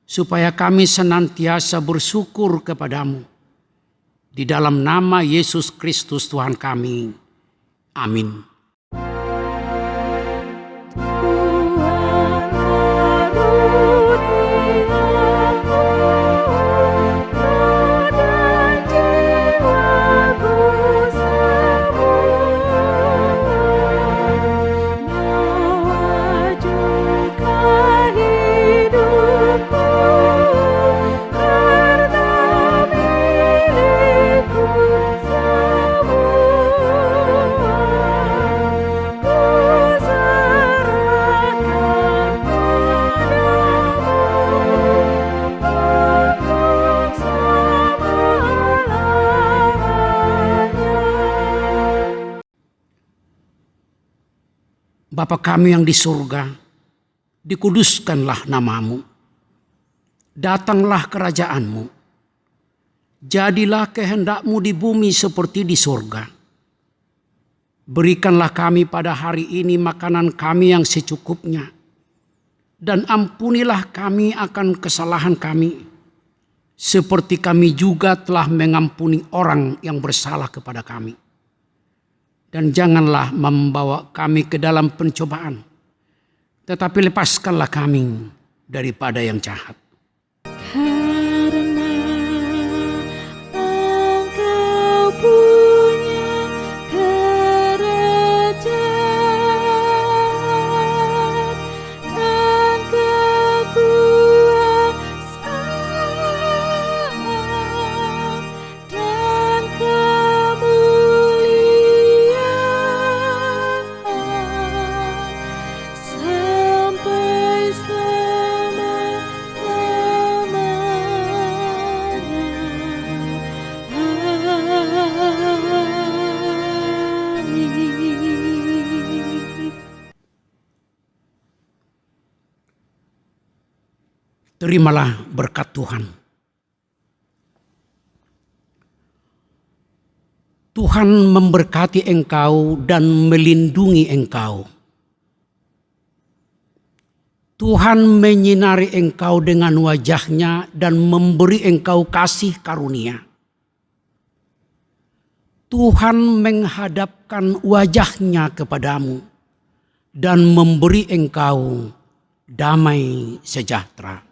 Speaker 4: supaya kami senantiasa bersyukur kepadamu. Di dalam nama Yesus Kristus Tuhan kami. Amin. Bapa kami yang di surga, dikuduskanlah nama-Mu. Datanglah kerajaan-Mu. Jadilah kehendak-Mu di bumi seperti di surga. Berikanlah kami pada hari ini makanan kami yang secukupnya. Dan ampunilah kami akan kesalahan kami, seperti kami juga telah mengampuni orang yang bersalah kepada kami. Dan janganlah membawa kami ke dalam pencobaan, tetapi lepaskanlah kami daripada yang jahat.
Speaker 3: Karena Engkau punya kerajaan dan kekuasaan dan sampai selama-lamanya. Amin.
Speaker 4: Terimalah berkat Tuhan. Tuhan memberkati engkau dan melindungi engkau. Tuhan menyinari engkau dengan wajah-Nya dan memberi engkau kasih karunia. Tuhan menghadapkan wajah-Nya kepadamu dan memberi engkau damai sejahtera.